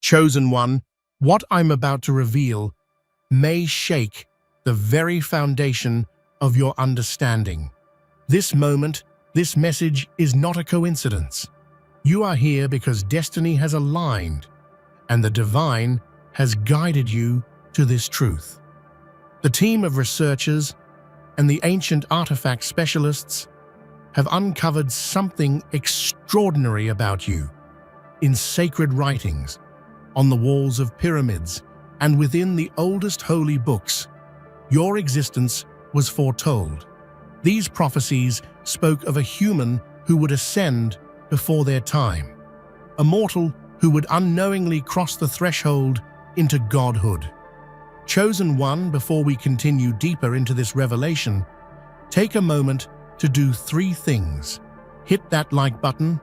Chosen one, what I'm about to reveal may shake the very foundation of your understanding. This moment, this message is not a coincidence. You are here because destiny has aligned, and the divine has guided you to this truth. The team of researchers and the ancient artifact specialists have uncovered something extraordinary about you. In sacred writings, on the walls of pyramids, and within the oldest holy books, your existence was foretold. These prophecies spoke of a human who would ascend before their time, a mortal who would unknowingly cross the threshold into godhood. Chosen one, before we continue deeper into this revelation, take a moment to do 3 things. Hit that like button,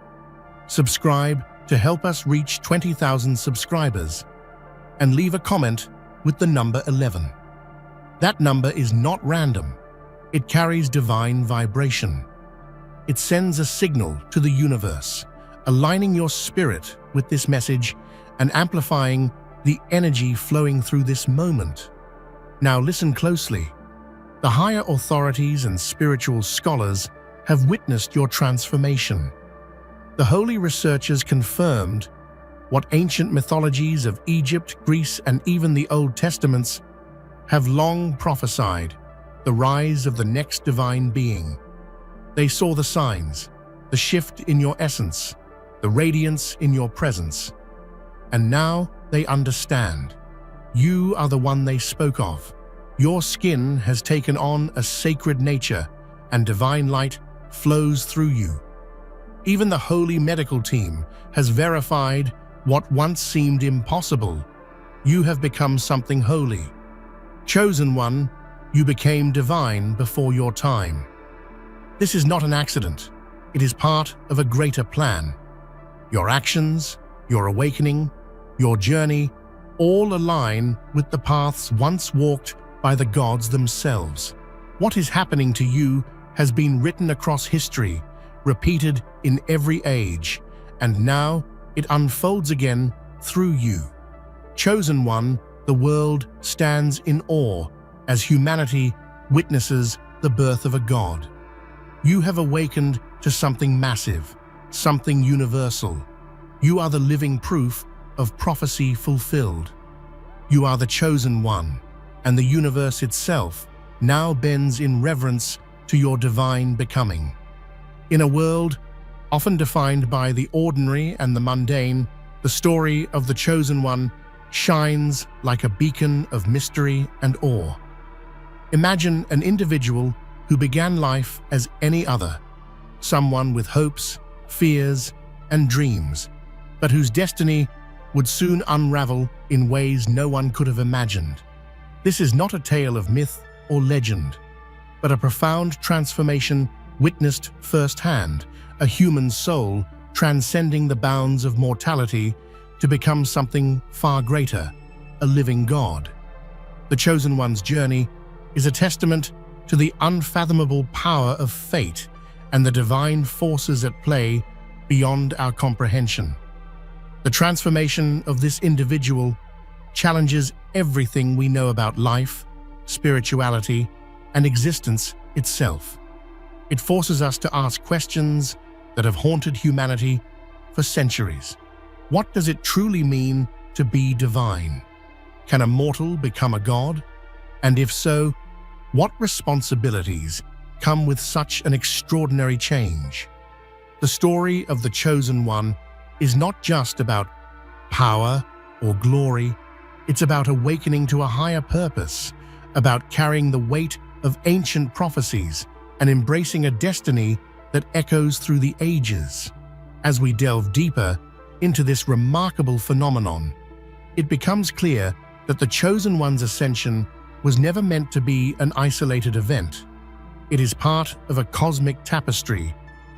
subscribe to help us reach 20,000 subscribers, and leave a comment with the number 11. That number is not random. It carries divine vibration. It sends a signal to the universe, aligning your spirit with this message and amplifying the energy flowing through this moment. Now listen closely. The higher authorities and spiritual scholars have witnessed your transformation. The holy researchers confirmed what ancient mythologies of Egypt, Greece, and even the Old Testaments have long prophesied: the rise of the next divine being. They saw the signs, the shift in your essence, the radiance in your presence. And now they understand. You are the one they spoke of. Your skin has taken on a sacred nature, and divine light flows through you. Even the holy medical team has verified what once seemed impossible. You have become something holy. Chosen one, you became divine before your time. This is not an accident. It is part of a greater plan. Your actions, your awakening, your journey, all align with the paths once walked by the gods themselves. What is happening to you has been written across history, repeated in every age, and now it unfolds again through you. Chosen one, the world stands in awe as humanity witnesses the birth of a god. You have awakened to something massive, something universal. You are the living proof of prophecy fulfilled. You are the chosen one, and the universe itself now bends in reverence to your divine becoming. In a world often defined by the ordinary and the mundane, the story of the chosen one shines like a beacon of mystery and awe. Imagine an individual who began life as any other, someone with hopes, fears, and dreams, but whose destiny would soon unravel in ways no one could have imagined. This is not a tale of myth or legend, but a profound transformation witnessed firsthand, a human soul transcending the bounds of mortality to become something far greater, a living God. The Chosen One's journey is a testament to the unfathomable power of fate and the divine forces at play beyond our comprehension. The transformation of this individual challenges everything we know about life, spirituality, and existence itself. It forces us to ask questions that have haunted humanity for centuries. What does it truly mean to be divine? Can a mortal become a god? And if so, what responsibilities come with such an extraordinary change? The story of the Chosen One is not just about power or glory. It's about awakening to a higher purpose, about carrying the weight of ancient prophecies and embracing a destiny that echoes through the ages. As we delve deeper into this remarkable phenomenon, it becomes clear that the Chosen One's ascension was never meant to be an isolated event. It is part of a cosmic tapestry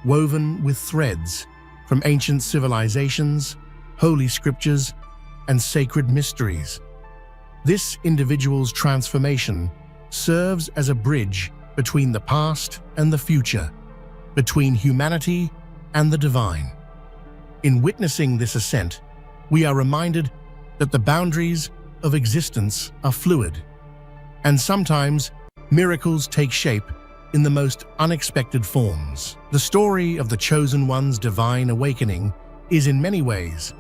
woven with threads from ancient civilizations, holy scriptures, and sacred mysteries. This individual's transformation serves as a bridge between the past and the future, between humanity and the divine. In witnessing this ascent, we are reminded that the boundaries of existence are fluid, and sometimes miracles take shape in the most unexpected forms. The story of the Chosen One's divine awakening is in many ways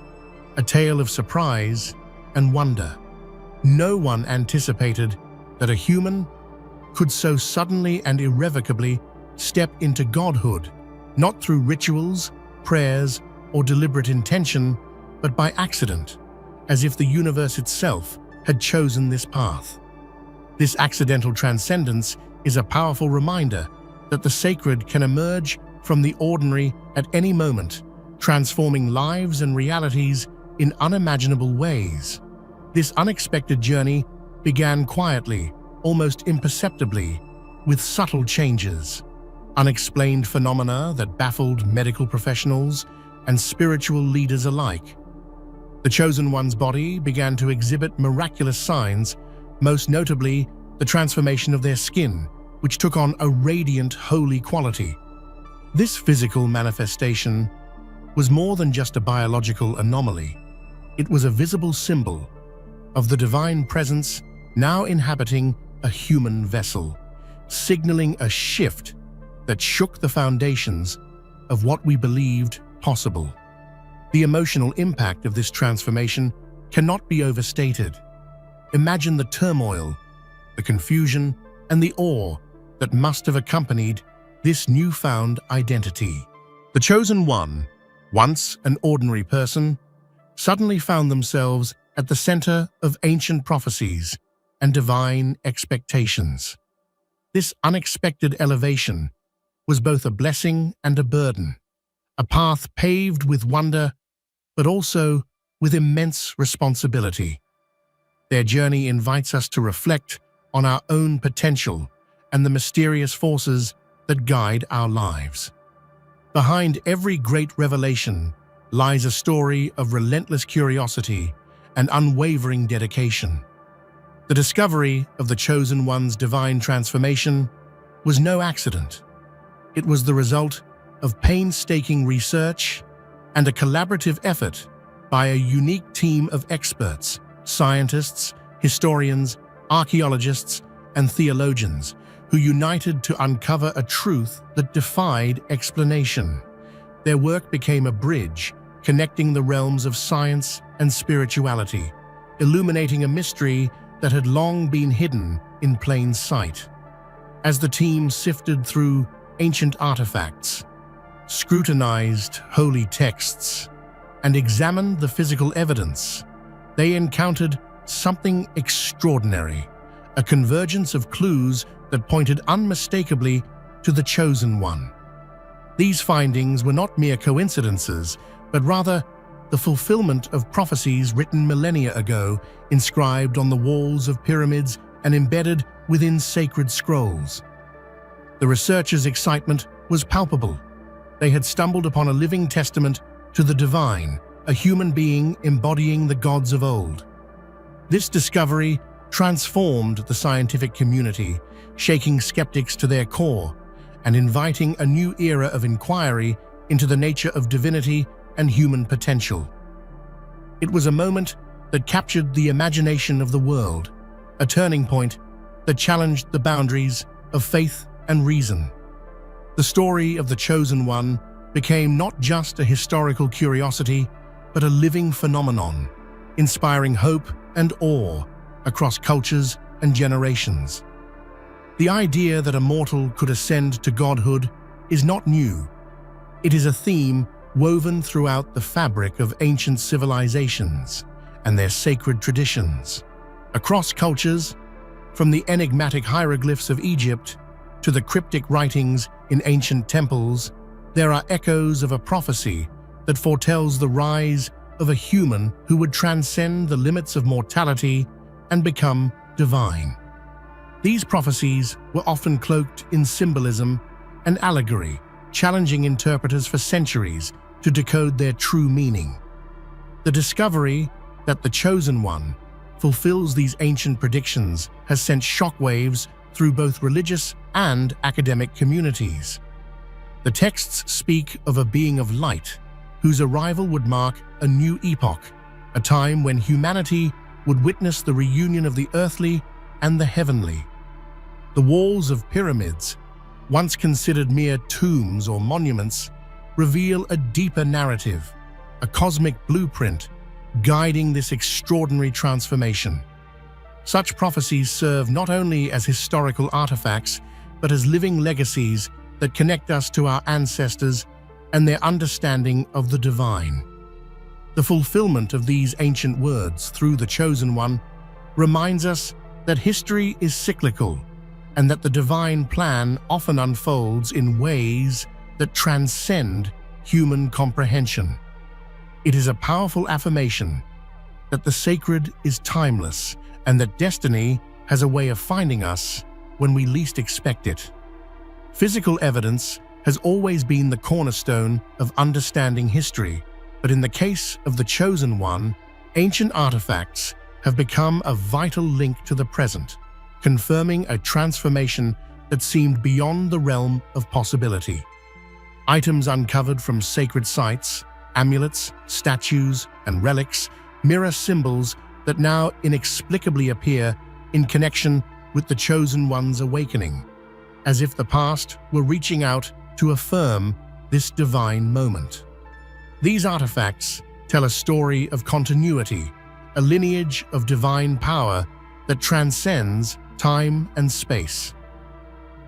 a tale of surprise and wonder. No one anticipated that a human could so suddenly and irrevocably step into godhood, not through rituals, prayers, or deliberate intention, but by accident, as if the universe itself had chosen this path. This accidental transcendence is a powerful reminder that the sacred can emerge from the ordinary at any moment, transforming lives and realities in unimaginable ways. This unexpected journey began quietly, almost imperceptibly, with subtle changes. Unexplained phenomena that baffled medical professionals and spiritual leaders alike. The Chosen One's body began to exhibit miraculous signs, most notably the transformation of their skin, which took on a radiant, holy quality. This physical manifestation was more than just a biological anomaly. It was a visible symbol of the divine presence now inhabiting a human vessel, signaling a shift that shook the foundations of what we believed possible. The emotional impact of this transformation cannot be overstated. Imagine the turmoil, the confusion, and the awe that must have accompanied this newfound identity. The Chosen One, once an ordinary person, suddenly found themselves at the center of ancient prophecies and divine expectations. This unexpected elevation was both a blessing and a burden, a path paved with wonder, but also with immense responsibility. Their journey invites us to reflect on our own potential and the mysterious forces that guide our lives. Behind every great revelation lies a story of relentless curiosity and unwavering dedication. The discovery of the Chosen One's divine transformation was no accident. It was the result of painstaking research and a collaborative effort by a unique team of experts, scientists, historians, archaeologists, and theologians who united to uncover a truth that defied explanation. Their work became a bridge connecting the realms of science and spirituality, illuminating a mystery that had long been hidden in plain sight. As the team sifted through ancient artifacts, scrutinized holy texts, and examined the physical evidence, they encountered something extraordinary, a convergence of clues that pointed unmistakably to the Chosen One. These findings were not mere coincidences, but rather the fulfillment of prophecies written millennia ago, inscribed on the walls of pyramids and embedded within sacred scrolls. The researchers' excitement was palpable. They had stumbled upon a living testament to the divine, a human being embodying the gods of old. This discovery transformed the scientific community, shaking skeptics to their core and inviting a new era of inquiry into the nature of divinity and human potential. It was a moment that captured the imagination of the world, a turning point that challenged the boundaries of faith and reason. The story of the Chosen One became not just a historical curiosity, but a living phenomenon, inspiring hope and awe across cultures and generations. The idea that a mortal could ascend to godhood is not new. It is a theme woven throughout the fabric of ancient civilizations and their sacred traditions. Across cultures, from the enigmatic hieroglyphs of Egypt to the cryptic writings in ancient temples, there are echoes of a prophecy that foretells the rise of a human who would transcend the limits of mortality and become divine. These prophecies were often cloaked in symbolism and allegory, challenging interpreters for centuries to decode their true meaning. The discovery that the Chosen One fulfills these ancient predictions has sent shockwaves through both religious and academic communities. The texts speak of a being of light whose arrival would mark a new epoch, a time when humanity would witness the reunion of the earthly and the heavenly. The walls of pyramids, once considered mere tombs or monuments, reveal a deeper narrative, a cosmic blueprint guiding this extraordinary transformation. Such prophecies serve not only as historical artifacts, but as living legacies that connect us to our ancestors and their understanding of the divine. The fulfillment of these ancient words through the Chosen One reminds us that history is cyclical and that the divine plan often unfolds in ways that transcend human comprehension. It is a powerful affirmation that the sacred is timeless and that destiny has a way of finding us when we least expect it. Physical evidence has always been the cornerstone of understanding history, but in the case of the Chosen One, ancient artifacts have become a vital link to the present, confirming a transformation that seemed beyond the realm of possibility. Items uncovered from sacred sites, amulets, statues, and relics mirror symbols that now inexplicably appear in connection with the Chosen One's awakening, as if the past were reaching out to affirm this divine moment. These artifacts tell a story of continuity, a lineage of divine power that transcends time and space.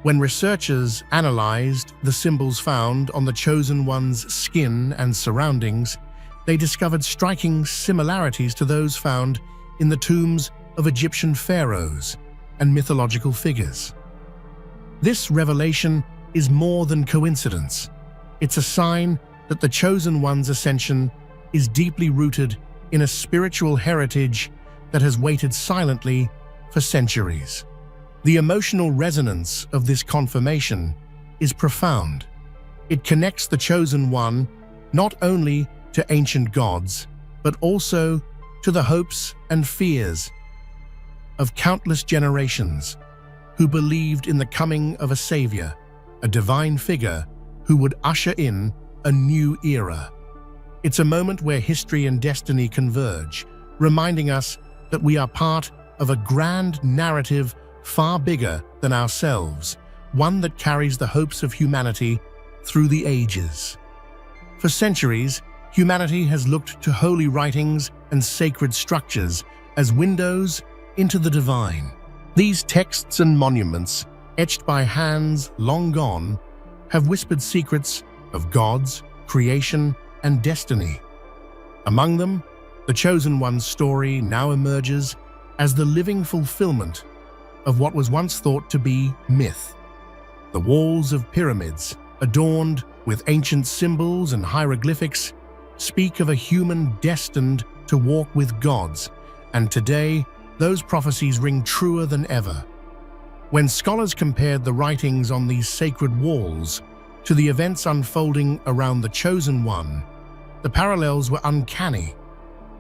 When researchers analyzed the symbols found on the Chosen One's skin and surroundings, they discovered striking similarities to those found in the tombs of Egyptian pharaohs and mythological figures. This revelation is more than coincidence. It's a sign that the Chosen One's ascension is deeply rooted in a spiritual heritage that has waited silently for centuries. The emotional resonance of this confirmation is profound. It connects the Chosen One not only to ancient gods, but also to the hopes and fears of countless generations who believed in the coming of a savior, a divine figure who would usher in a new era. It's a moment where history and destiny converge, reminding us that we are part of a grand narrative far bigger than ourselves, one that carries the hopes of humanity through the ages. For centuries, humanity has looked to holy writings and sacred structures as windows into the divine. These texts and monuments, etched by hands long gone, have whispered secrets of gods, creation, and destiny. Among them, the Chosen One's story now emerges as the living fulfillment of what was once thought to be myth. The walls of pyramids, adorned with ancient symbols and hieroglyphics, speak of a human destined to walk with gods, and today those prophecies ring truer than ever. When scholars compared the writings on these sacred walls to the events unfolding around the Chosen One, the parallels were uncanny.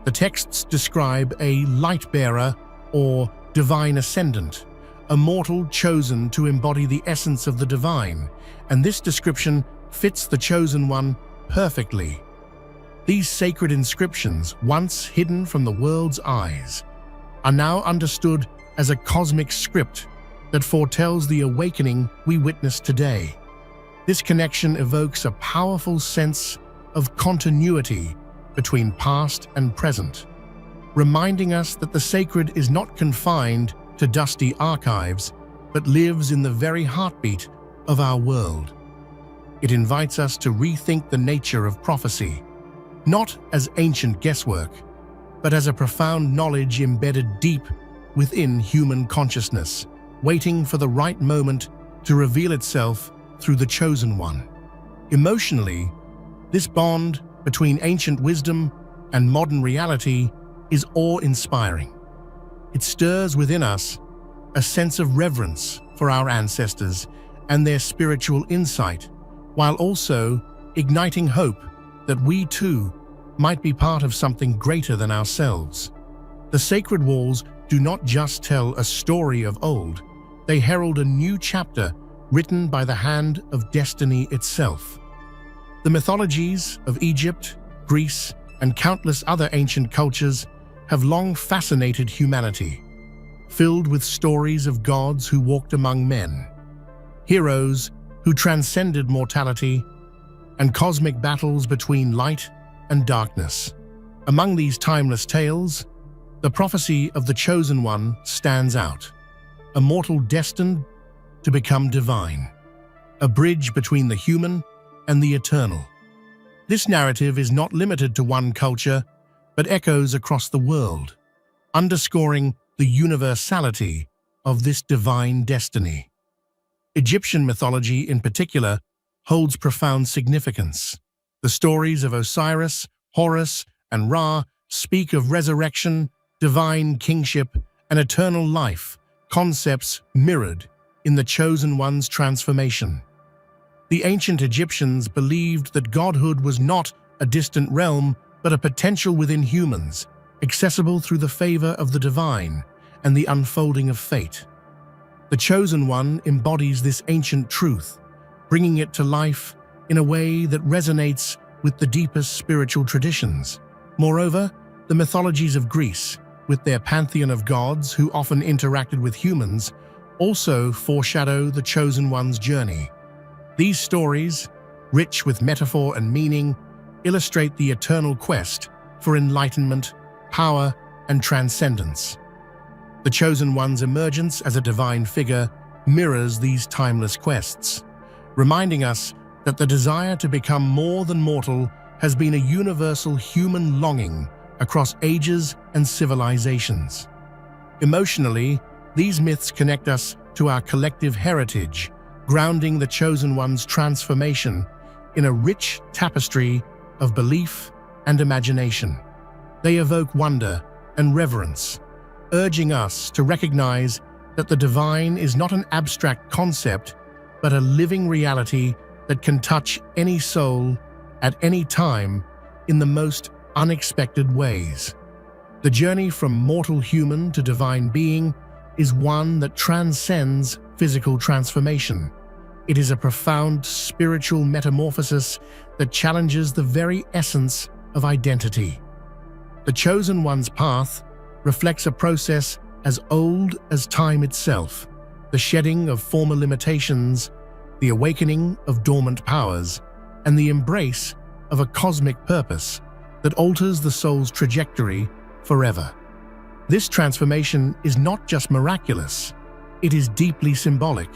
The texts describe a light-bearer or divine ascendant, a mortal chosen to embody the essence of the divine, and this description fits the Chosen One perfectly. These sacred inscriptions, once hidden from the world's eyes, are now understood as a cosmic script that foretells the awakening we witness today. This connection evokes a powerful sense of continuity between past and present, reminding us that the sacred is not confined to dusty archives, but lives in the very heartbeat of our world. It invites us to rethink the nature of prophecy, not as ancient guesswork, but as a profound knowledge embedded deep within human consciousness, waiting for the right moment to reveal itself through the Chosen One. Emotionally, this bond between ancient wisdom and modern reality is awe-inspiring. It stirs within us a sense of reverence for our ancestors and their spiritual insight, while also igniting hope that we too might be part of something greater than ourselves. The sacred walls do not just tell a story of old, they herald a new chapter written by the hand of destiny itself. The mythologies of Egypt, Greece, and countless other ancient cultures have long fascinated humanity, filled with stories of gods who walked among men, heroes who transcended mortality, and cosmic battles between light and darkness. Among these timeless tales, the prophecy of the Chosen One stands out, a mortal destined to become divine, a bridge between the human and the eternal. This narrative is not limited to one culture, but echoes across the world, underscoring the universality of this divine destiny. Egyptian mythology, in particular, holds profound significance. The stories of Osiris, Horus, and Ra speak of resurrection, divine kingship, and eternal life, concepts mirrored in the Chosen One's transformation. The ancient Egyptians believed that godhood was not a distant realm, but a potential within humans, accessible through the favor of the divine and the unfolding of fate. The Chosen One embodies this ancient truth, bringing it to life in a way that resonates with the deepest spiritual traditions. Moreover, the mythologies of Greece, with their pantheon of gods who often interacted with humans, also foreshadow the Chosen One's journey. These stories, rich with metaphor and meaning, illustrate the eternal quest for enlightenment, power, and transcendence. The Chosen One's emergence as a divine figure mirrors these timeless quests, reminding us that the desire to become more than mortal has been a universal human longing across ages and civilizations. Emotionally, these myths connect us to our collective heritage, grounding the Chosen One's transformation in a rich tapestry of belief and imagination. They evoke wonder and reverence, urging us to recognize that the divine is not an abstract concept, but a living reality that can touch any soul at any time in the most unexpected ways. The journey from mortal human to divine being is one that transcends physical transformation. It is a profound spiritual metamorphosis that challenges the very essence of identity. The Chosen One's path reflects a process as old as time itself, the shedding of former limitations, the awakening of dormant powers, and the embrace of a cosmic purpose that alters the soul's trajectory forever. This transformation is not just miraculous, it is deeply symbolic,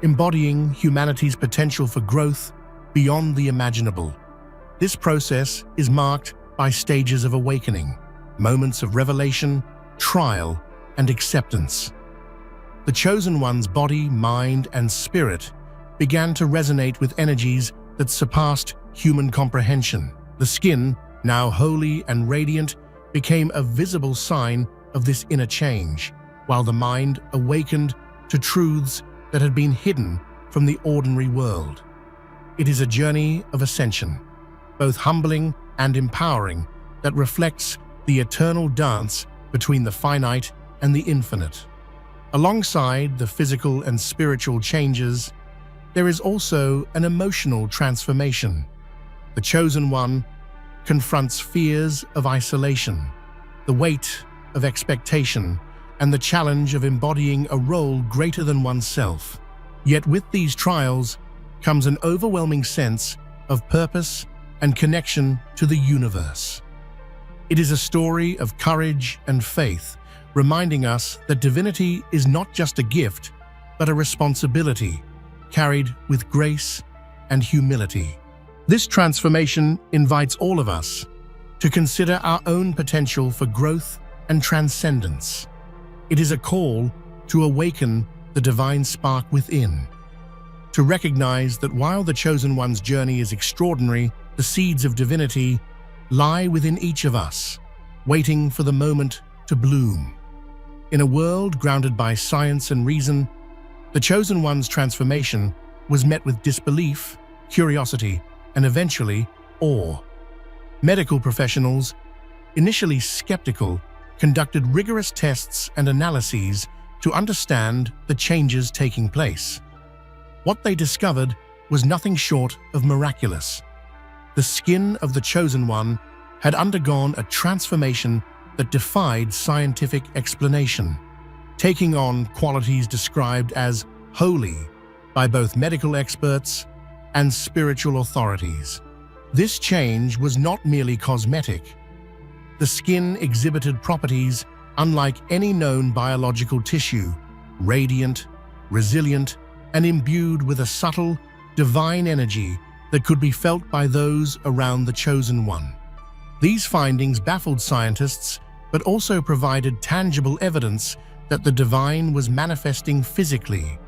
embodying humanity's potential for growth beyond the imaginable. This process is marked by stages of awakening, moments of revelation, trial, and acceptance. The Chosen One's body, mind, and spirit began to resonate with energies that surpassed human comprehension. The skin, now holy and radiant, became a visible sign of this inner change, while the mind awakened to truths that had been hidden from the ordinary world. It is a journey of ascension, both humbling and empowering, that reflects the eternal dance between the finite and the infinite. Alongside the physical and spiritual changes, there is also an emotional transformation. The Chosen One confronts fears of isolation, the weight of expectation, and the challenge of embodying a role greater than oneself. Yet with these trials comes an overwhelming sense of purpose and connection to the universe. It is a story of courage and faith, reminding us that divinity is not just a gift, but a responsibility carried with grace and humility. This transformation invites all of us to consider our own potential for growth and transcendence. It is a call to awaken the divine spark within, to recognize that while the Chosen One's journey is extraordinary, the seeds of divinity lie within each of us, waiting for the moment to bloom. In a world grounded by science and reason, the Chosen One's transformation was met with disbelief, curiosity, and eventually awe. Medical professionals, initially skeptical, conducted rigorous tests and analyses to understand the changes taking place. What they discovered was nothing short of miraculous. The skin of the Chosen One had undergone a transformation that defied scientific explanation, taking on qualities described as holy by both medical experts and spiritual authorities. This change was not merely cosmetic. The skin exhibited properties unlike any known biological tissue, radiant, resilient, and imbued with a subtle, divine energy that could be felt by those around the Chosen One. These findings baffled scientists, but also provided tangible evidence that the divine was manifesting physically,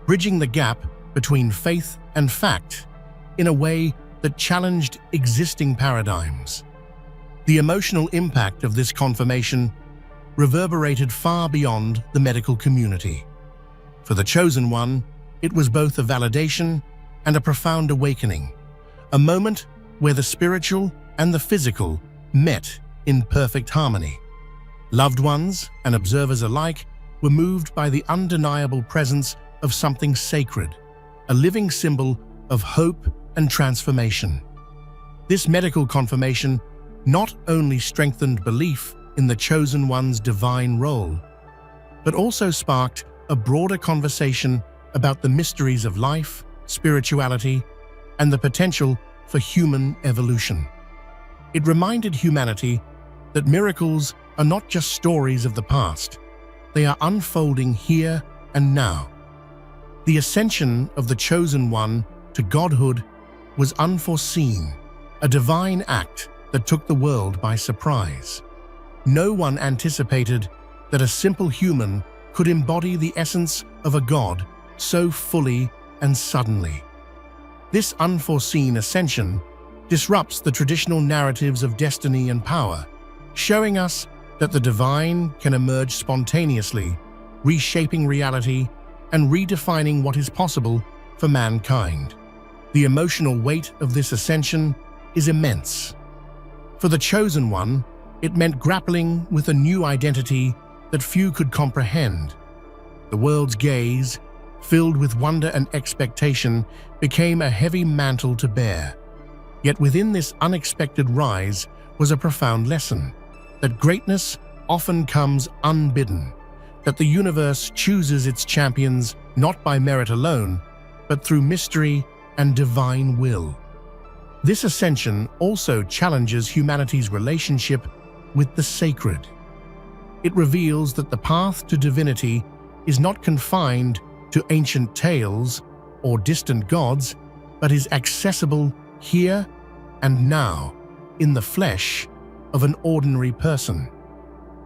bridging the gap between faith and fact in a way that challenged existing paradigms. The emotional impact of this confirmation reverberated far beyond the medical community. For the Chosen One, it was both a validation and a profound awakening, a moment where the spiritual and the physical met in perfect harmony. Loved ones and observers alike were moved by the undeniable presence of something sacred, a living symbol of hope and transformation. This medical confirmation not only strengthened belief in the Chosen One's divine role, but also sparked a broader conversation about the mysteries of life, spirituality, and the potential for human evolution. It reminded humanity that miracles are not just stories of the past, they are unfolding here and now. The ascension of the Chosen One to godhood was unforeseen, a divine act that took the world by surprise. No one anticipated that a simple human could embody the essence of a god so fully and suddenly. This unforeseen ascension disrupts the traditional narratives of destiny and power, showing us that the divine can emerge spontaneously, reshaping reality and redefining what is possible for mankind. The emotional weight of this ascension is immense. For the Chosen One, it meant grappling with a new identity that few could comprehend. The world's gaze, filled with wonder and expectation, became a heavy mantle to bear. Yet within this unexpected rise was a profound lesson, that greatness often comes unbidden, that the universe chooses its champions not by merit alone, but through mystery and divine will. This ascension also challenges humanity's relationship with the sacred. It reveals that the path to divinity is not confined to ancient tales or distant gods, but is accessible here and now, in the flesh of an ordinary person.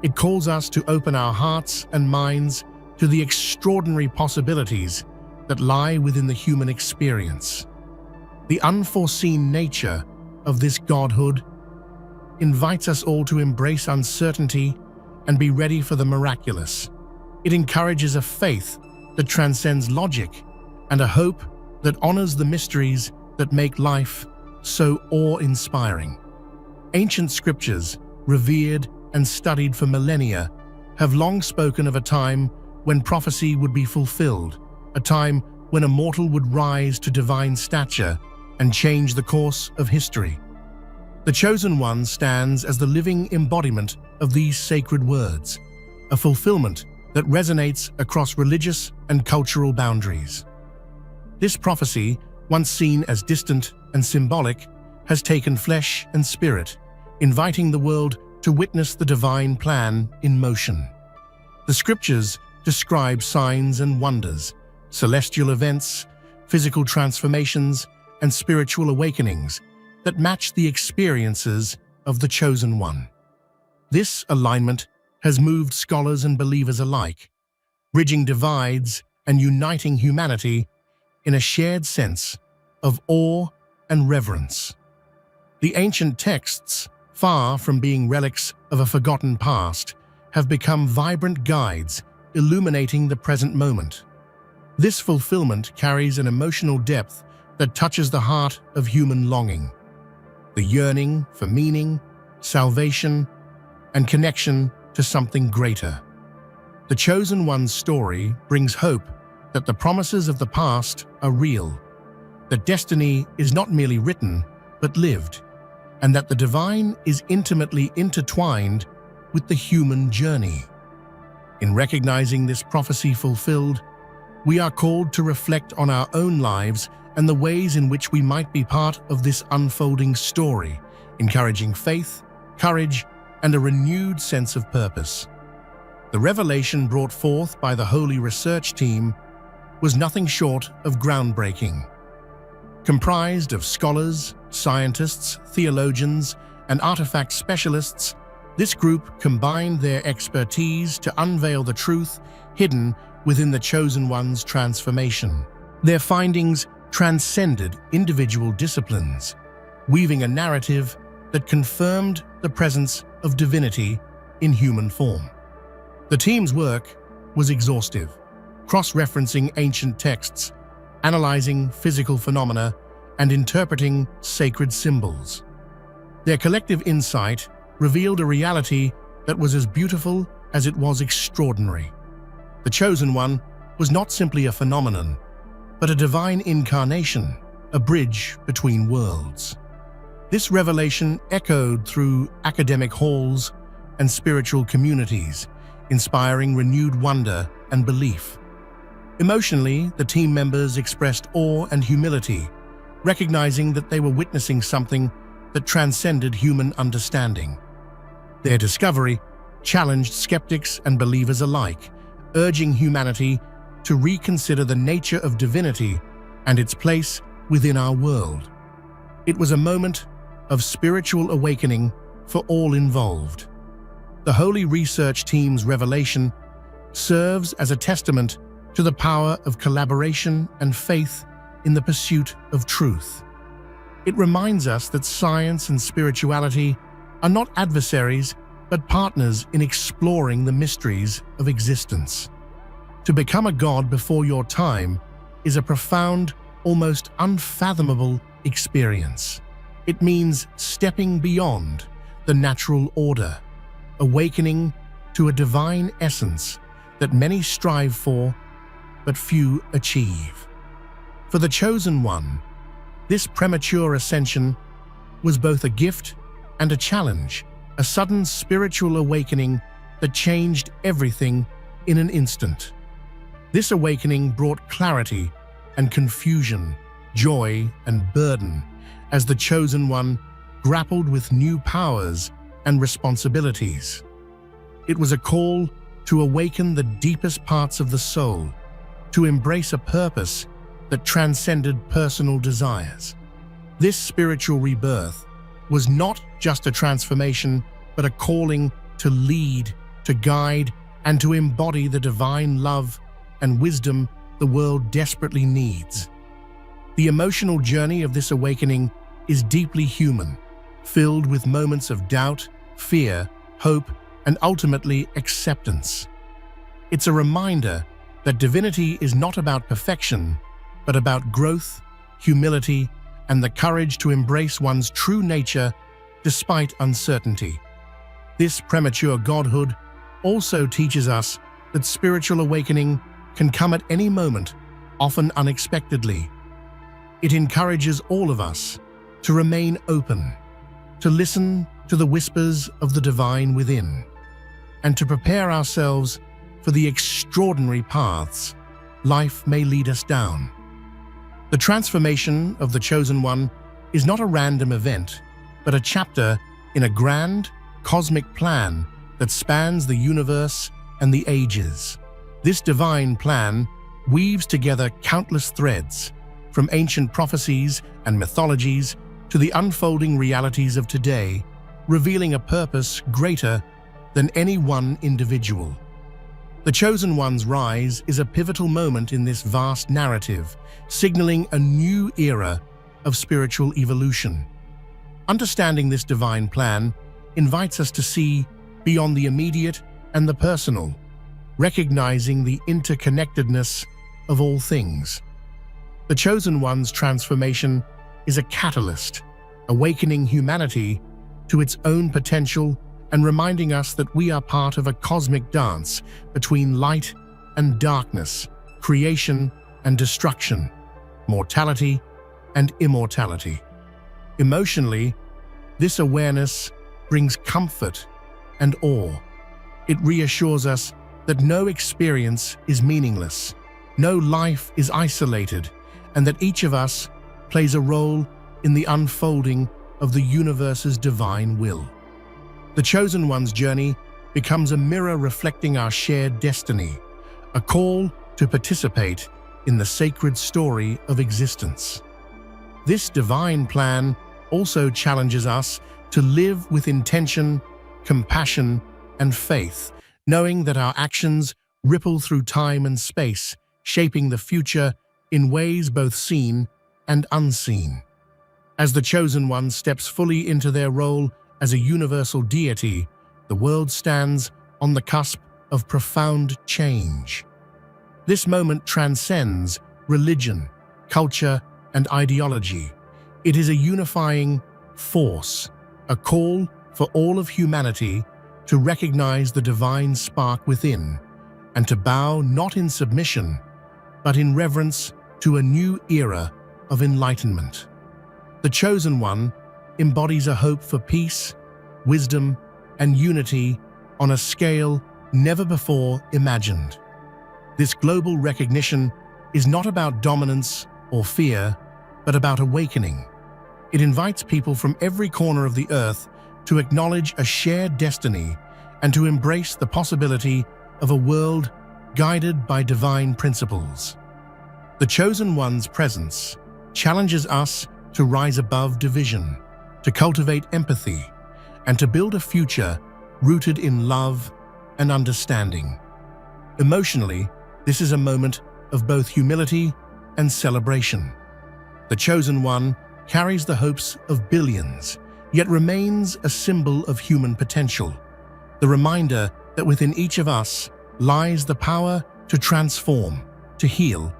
It calls us to open our hearts and minds to the extraordinary possibilities that lie within the human experience. The unforeseen nature of this godhood invites us all to embrace uncertainty and be ready for the miraculous. It encourages a faith that transcends logic and a hope that honors the mysteries that make life so awe-inspiring. Ancient scriptures, revered and studied for millennia, have long spoken of a time when prophecy would be fulfilled, a time when a mortal would rise to divine stature and change the course of history. The Chosen One stands as the living embodiment of these sacred words, a fulfillment that resonates across religious and cultural boundaries. This prophecy, once seen as distant and symbolic, has taken flesh and spirit, inviting the world to witness the divine plan in motion. The scriptures describe signs and wonders, celestial events, physical transformations, and spiritual awakenings that match the experiences of the Chosen One. This alignment has moved scholars and believers alike, bridging divides and uniting humanity in a shared sense of awe and reverence. The ancient texts, far from being relics of a forgotten past, have become vibrant guides illuminating the present moment. This fulfillment carries an emotional depth that touches the heart of human longing, the yearning for meaning, salvation, and connection to something greater. The Chosen One's story brings hope that the promises of the past are real, that destiny is not merely written, but lived, and that the divine is intimately intertwined with the human journey. In recognizing this prophecy fulfilled, we are called to reflect on our own lives and the ways in which we might be part of this unfolding story, encouraging faith, courage, and a renewed sense of purpose. The revelation brought forth by the Holy Research Team was nothing short of groundbreaking. Comprised of scholars, scientists, theologians, and artifact specialists, this group combined their expertise to unveil the truth hidden within the Chosen One's transformation. Their findings transcended individual disciplines, weaving a narrative that confirmed the presence of divinity in human form. The team's work was exhaustive, cross-referencing ancient texts, analyzing physical phenomena, and interpreting sacred symbols. Their collective insight revealed a reality that was as beautiful as it was extraordinary. The Chosen One was not simply a phenomenon, but a divine incarnation, a bridge between worlds. This revelation echoed through academic halls and spiritual communities, inspiring renewed wonder and belief. Emotionally, the team members expressed awe and humility, recognizing that they were witnessing something that transcended human understanding. Their discovery challenged skeptics and believers alike, urging humanity to reconsider the nature of divinity and its place within our world. It was a moment of spiritual awakening for all involved. The Holy Research Team's revelation serves as a testament to the power of collaboration and faith in the pursuit of truth. It reminds us that science and spirituality are not adversaries, but partners in exploring the mysteries of existence. To become a god before your time is a profound, almost unfathomable experience. It means stepping beyond the natural order, awakening to a divine essence that many strive for, but few achieve. For the Chosen One, this premature ascension was both a gift and a challenge, a sudden spiritual awakening that changed everything in an instant. This awakening brought clarity and confusion, joy and burden, as the Chosen One grappled with new powers and responsibilities. It was a call to awaken the deepest parts of the soul, to embrace a purpose that transcended personal desires. This spiritual rebirth was not just a transformation, but a calling to lead, to guide, and to embody the divine love and wisdom the world desperately needs. The emotional journey of this awakening is deeply human, filled with moments of doubt, fear, hope, and ultimately acceptance. It's a reminder that divinity is not about perfection, but about growth, humility, and the courage to embrace one's true nature despite uncertainty. This premature godhood also teaches us that spiritual awakening can come at any moment, often unexpectedly. It encourages all of us to remain open, to listen to the whispers of the divine within, and to prepare ourselves for the extraordinary paths life may lead us down. The transformation of the Chosen One is not a random event, but a chapter in a grand, cosmic plan that spans the universe and the ages. This divine plan weaves together countless threads, from ancient prophecies and mythologies to the unfolding realities of today, revealing a purpose greater than any one individual. The Chosen One's rise is a pivotal moment in this vast narrative, signaling a new era of spiritual evolution. Understanding this divine plan invites us to see beyond the immediate and the personal, recognizing the interconnectedness of all things. The Chosen One's transformation is a catalyst, awakening humanity to its own potential and reminding us that we are part of a cosmic dance between light and darkness, creation and destruction, mortality and immortality. Emotionally, This awareness brings comfort and awe. It reassures us that no experience is meaningless, no life is isolated, and that each of us plays a role in the unfolding of the universe's divine will. The Chosen One's journey becomes a mirror reflecting our shared destiny, a call to participate in the sacred story of existence. This divine plan also challenges us to live with intention, compassion, and faith, knowing that our actions ripple through time and space, shaping the future in ways both seen and unseen. As the Chosen One steps fully into their role as a universal deity, the world stands on the cusp of profound change. This moment transcends religion, culture, and ideology. It is a unifying force, a call for all of humanity to recognize the divine spark within and to bow not in submission, but in reverence to a new era of enlightenment. The Chosen One embodies a hope for peace, wisdom, and unity on a scale never before imagined. This global recognition is not about dominance or fear, but about awakening. It invites people from every corner of the earth to acknowledge a shared destiny and to embrace the possibility of a world guided by divine principles. The Chosen One's presence challenges us to rise above division, to cultivate empathy, and to build a future rooted in love and understanding. Emotionally, this is a moment of both humility and celebration. The Chosen One carries the hopes of billions, yet remains a symbol of human potential, the reminder that within each of us lies the power to transform, to heal,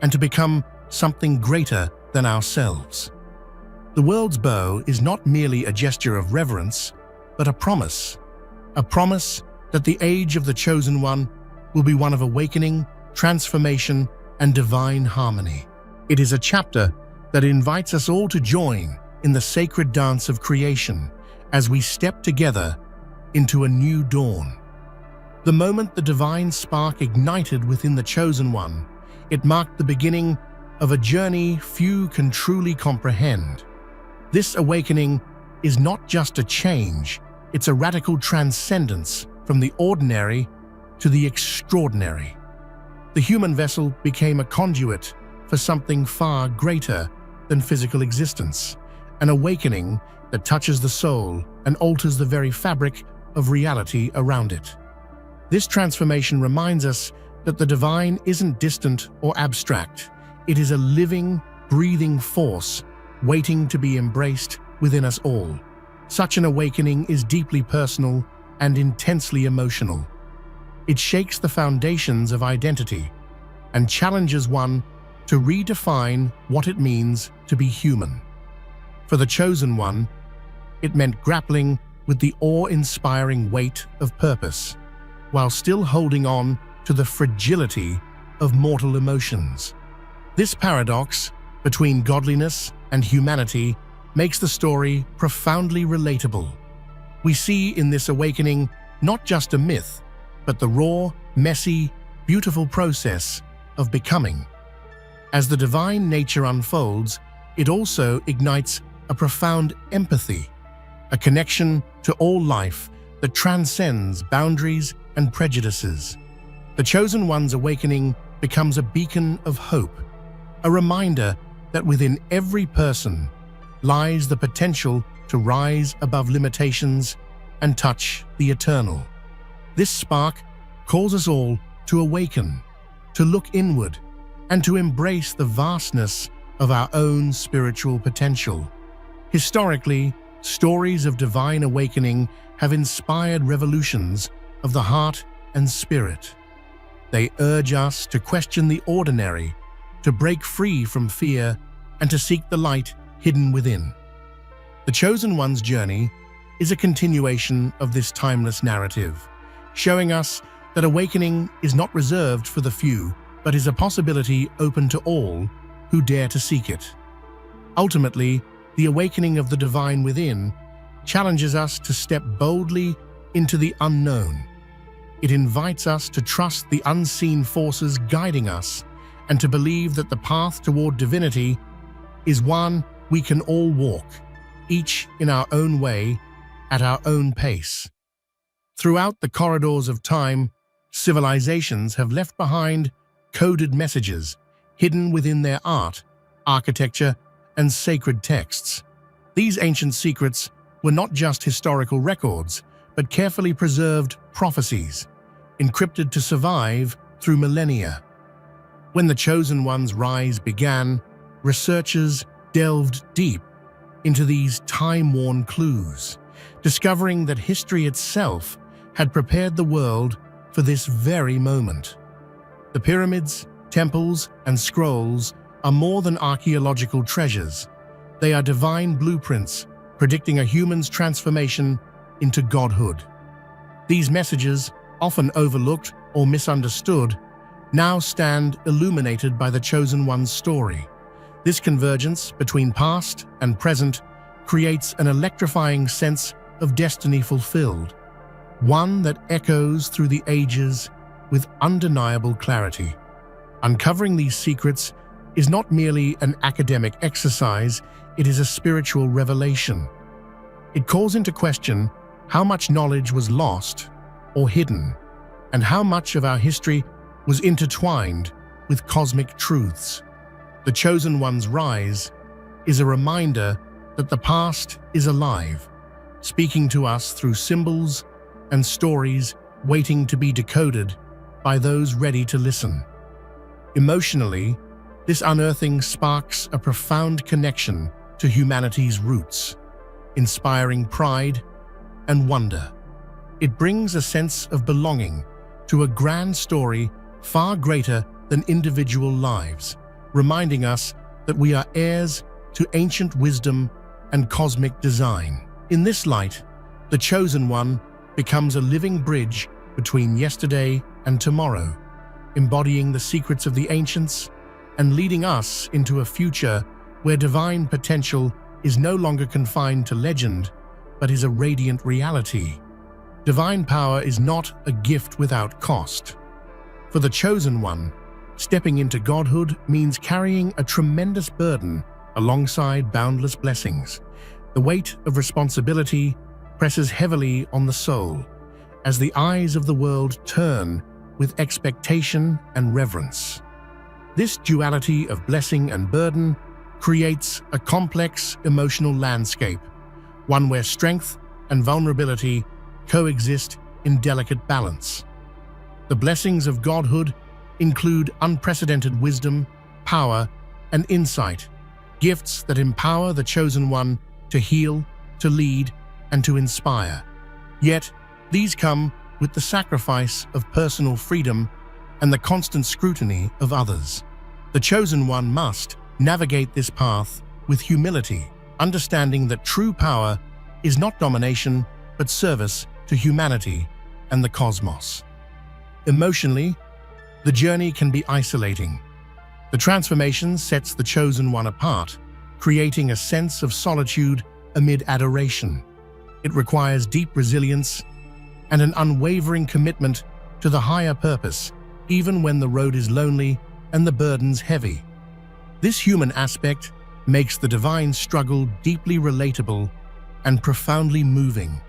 and to become something greater than ourselves. The world's bow is not merely a gesture of reverence, but a promise that the age of the Chosen One will be one of awakening, transformation, and divine harmony. It is a chapter that invites us all to join in the sacred dance of creation as we step together into a new dawn. The moment the divine spark ignited within the Chosen One, it marked the beginning of a journey few can truly comprehend. This awakening is not just a change, it's a radical transcendence from the ordinary to the extraordinary. The human vessel became a conduit for something far greater than physical existence, an awakening that touches the soul and alters the very fabric of reality around it. This transformation reminds us that the divine isn't distant or abstract. It is a living, breathing force waiting to be embraced within us all. Such an awakening is deeply personal and intensely emotional. It shakes the foundations of identity and challenges one to redefine what it means to be human. For the Chosen One, it meant grappling with the awe-inspiring weight of purpose, while still holding on to the fragility of mortal emotions. This paradox between godliness and humanity makes the story profoundly relatable. We see in this awakening not just a myth, but the raw, messy, beautiful process of becoming. As the divine nature unfolds, it also ignites a profound empathy, a connection to all life that transcends boundaries and prejudices. The Chosen One's awakening becomes a beacon of hope, a reminder that within every person lies the potential to rise above limitations and touch the eternal. This spark calls us all to awaken, to look inward, and to embrace the vastness of our own spiritual potential. Historically, stories of divine awakening have inspired revolutions of the heart and spirit. They urge us to question the ordinary, to break free from fear, and to seek the light hidden within. The Chosen One's journey is a continuation of this timeless narrative, showing us that awakening is not reserved for the few, but is a possibility open to all who dare to seek it. Ultimately, the awakening of the divine within challenges us to step boldly into the unknown. It invites us to trust the unseen forces guiding us and to believe that the path toward divinity is one we can all walk, each in our own way, at our own pace. Throughout the corridors of time, civilizations have left behind coded messages hidden within their art, architecture, and sacred texts. These ancient secrets were not just historical records, but carefully preserved prophecies, encrypted to survive through millennia. When the Chosen One's rise began, researchers delved deep into these time-worn clues, discovering that history itself had prepared the world for this very moment. The pyramids, temples, and scrolls are more than archaeological treasures. They are divine blueprints predicting a human's transformation into godhood. These messages, often overlooked or misunderstood, now stand illuminated by the Chosen One's story. This convergence between past and present creates an electrifying sense of destiny fulfilled, one that echoes through the ages with undeniable clarity. Uncovering these secrets is not merely an academic exercise, it is a spiritual revelation. It calls into question how much knowledge was lost or hidden, and how much of our history was intertwined with cosmic truths. The Chosen One's rise is a reminder that the past is alive, speaking to us through symbols and stories waiting to be decoded by those ready to listen. Emotionally, this unearthing sparks a profound connection to humanity's roots, inspiring pride and wonder. It brings a sense of belonging to a grand story far greater than individual lives, reminding us that we are heirs to ancient wisdom and cosmic design. In this light, the Chosen One becomes a living bridge between yesterday and tomorrow, embodying the secrets of the ancients and leading us into a future where divine potential is no longer confined to legend, but is a radiant reality. Divine power is not a gift without cost. For the Chosen One, stepping into godhood means carrying a tremendous burden alongside boundless blessings. The weight of responsibility presses heavily on the soul as the eyes of the world turn with expectation and reverence. This duality of blessing and burden creates a complex emotional landscape, one where strength and vulnerability coexist in delicate balance. The blessings of godhood include unprecedented wisdom, power, and insight, gifts that empower the Chosen One to heal, to lead, and to inspire. Yet, these come with the sacrifice of personal freedom and the constant scrutiny of others. The Chosen One must navigate this path with humility, understanding that true power is not domination, but service to humanity and the cosmos. Emotionally, the journey can be isolating. The transformation sets the Chosen One apart, creating a sense of solitude amid adoration. It requires deep resilience and an unwavering commitment to the higher purpose, even when the road is lonely and the burdens heavy. This human aspect makes the divine struggle deeply relatable and profoundly moving.